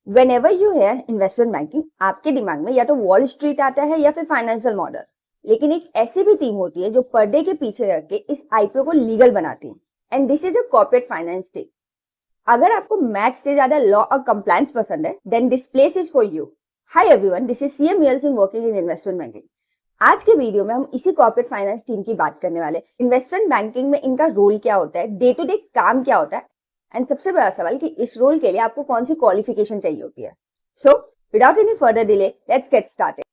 Whenever you hear investment banking, आपके दिमाग में या तो वॉल स्ट्रीट आता है या फिर फाइनेंशियल मॉडल। लेकिन एक ऐसी भी टीम होती है जो पर्दे के पीछे रख के इस आईपीओ को लीगल बनाती है, and this is a corporate finance team. अगर आपको मैथ से ज्यादा लॉ और कंप्लायंस पसंद है, then this place is for you. Hi everyone, this is सीएम मील Singh working in investment banking. आज के वीडियो में हम इसी कॉर्पोरेट फाइनेंस टीम की बात करने वाले। इन्वेस्टमेंट बैंकिंग में इनका रोल क्या होता है, डे टू डे काम क्या होता है, एंड सबसे बड़ा सवाल कि इस रोल के लिए आपको कौन सी क्वालिफिकेशन चाहिए होती है। So without any further delay, let's get started.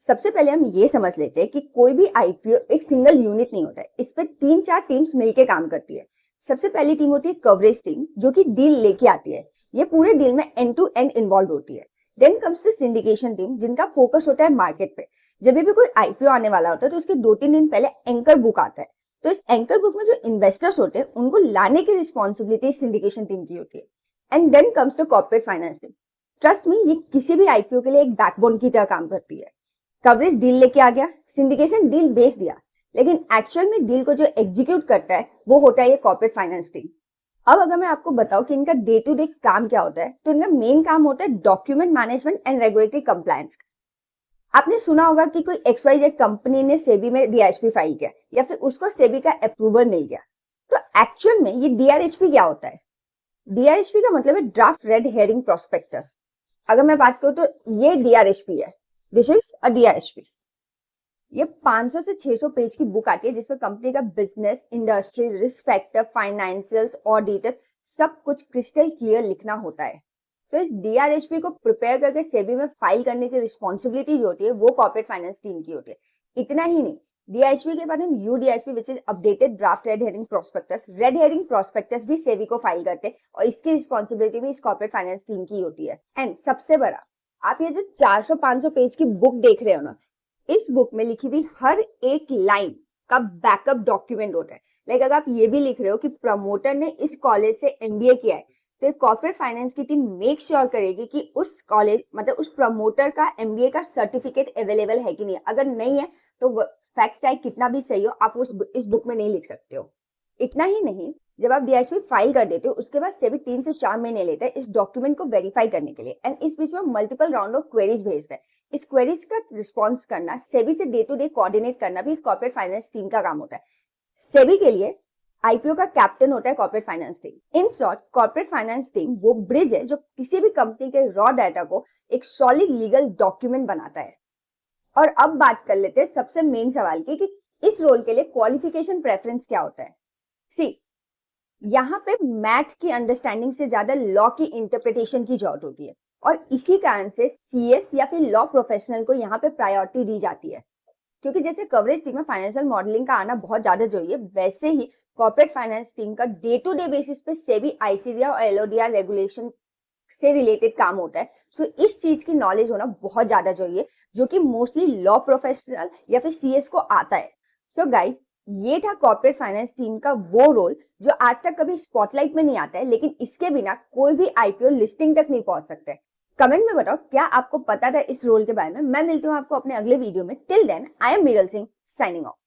सबसे पहले हम ये समझ लेते हैं कि कोई भी आईपीओ एक सिंगल यूनिट नहीं होता है, इस पे 3-4 टीम्स मिलके काम करती है। सबसे पहली टीम होती है कवरेज टीम, जो कि डील लेके आती है। ये पूरे डील में एंड टू एंड इन्वॉल्व होती है। Then comes the syndication team, जिनका फोकस होता है मार्केट पे। जब भी कोई आईपीओ आने वाला होता है तो उसके 2-3 दिन पहले एंकर बुक आता है। तो इस एंकर बुक में जो इन्वेस्टर्स होते हैं उनको लाने की रिस्पॉन्सिबिलिटी सिंडिकेशन टीम की होती है। And then comes the corporate finance team. Trust me, ये किसी भी आईपीओ के लिए एक बैकबोन की तरह काम करती है। कवरेज डील लेके आ गया, सिंडिकेशन डील बेच दिया, लेकिन एक्चुअल में डील को जो एग्जीक्यूट करता है वो होता है ये कॉर्पोरेट फाइनेंस टीम। अब अगर मैं आपको बताऊं कि इनका डे टू डे काम क्या होता है, तो इनका मेन काम होता है document management and regulatory compliance. आपने सुना होगा कि कोई XYZ कंपनी ने सेबी में डीआरएचपी फाइल किया या फिर उसको सेबी का अप्रूवल मिल गया। तो एक्चुअल में ये डीआरएचपी क्या होता है? डीआरएचपी का मतलब है ड्राफ्ट रेड हेयरिंग प्रोस्पेक्टस। अगर मैं बात करूं तो ये डीआरएचपी है, दिस इज अ डीआरएचपी। ये 500 से 600 पेज की बुक आती है जिसमें कंपनी का business, industry, risk factor, financials, auditors, सब कुछ क्रिस्टल क्लियर लिखना होता है। सो इस डीआरएचपी को प्रिपेयर करके सेबी में फाइल करने की रिस्पॉन्सिबिलिटी जो होती है वो कॉर्पोरेट फाइनेंस टीम की होती है। इतना ही नहीं, डीआरएचपी के बाद हम UDRHP which is updated draft red herring prospectus. Red herring prospectus भी सेबी को फाइल करते हैं और इसकी रिस्पॉन्सिबिलिटी भी इस कॉर्पोरेट फाइनेंस टीम की होती है। एंड सबसे बड़ा, आप ये जो 400-500 पेज की बुक देख रहे हो ना, इस बुक में लिखी हुई हर एक लाइन का बैकअप डॉक्यूमेंट होता है। लाइक अगर आप ये भी लिख रहे हो कि प्रमोटर ने इस कॉलेज से एमबीए किया है, तो कॉर्पोरेट फाइनेंस की टीम मेक श्योर करेगी कि उस कॉलेज मतलब उस प्रमोटर का एमबीए का सर्टिफिकेट अवेलेबल है कि नहीं। अगर नहीं है तो फैक्ट चाहे कितना भी सही हो, आप इस बुक में नहीं लिख सकते हो। इतना ही नहीं, जब आप डीआरएचपी फाइल कर देते हो उसके बाद सेबी 3 से 4 महीने लेता है इस डॉक्यूमेंट को वेरीफाई करने के लिए। एंड इस बीच में मल्टीपल राउंड ऑफ क्वेरीज भेजता है। इस क्वेरीज का रिस्पॉन्स करना, सेबी से डे टू डे कोऑर्डिनेट करना भी कॉर्पोरेट फाइनेंस टीम का काम होता है। सेबी के लिए आईपीओ का कैप्टन होता है corporate finance team. In short, corporate finance team वो ब्रिज है जो किसी भी कंपनी के रॉ डाटा को एक सॉलिड लीगल डॉक्यूमेंट बनाता है। और अब बात कर लेते हैं सबसे मेन सवाल की कि इस रोल के लिए क्वालिफिकेशन प्रेफरेंस क्या होता है। सी, यहाँ पे मैथ की अंडरस्टैंडिंग से ज्यादा लॉ की इंटरप्रिटेशन की जरूरत होती है, और इसी कारण से सीएस या फिर लॉ प्रोफेशनल को यहाँ पे प्रायोरिटी दी जाती है। क्योंकि जैसे कवरेज टीम में फाइनेंशियल मॉडलिंग का आना बहुत ज्यादा जरूरी है, वैसे ही कॉर्पोरेट फाइनेंस टीम का डे टू डे बेसिस पे सेबी, आईसीडीआर और एलओडीआर रेगुलेशन से रिलेटेड काम होता है। सो इस चीज की नॉलेज होना बहुत ज्यादा जरूरी है, जो कि मोस्टली लॉ प्रोफेशनल या फिर सीएस को आता है। सो गाइज, ये था कॉर्पोरेट फाइनेंस टीम का वो रोल जो आज तक कभी स्पॉटलाइट में नहीं आता है, लेकिन इसके बिना कोई भी आईपीओ लिस्टिंग तक नहीं पहुंच सकते। कमेंट में बताओ क्या आपको पता था इस रोल के बारे में। मैं मिलती हूँ आपको अपने अगले वीडियो में। Till then, I am Meeral Singh, signing of.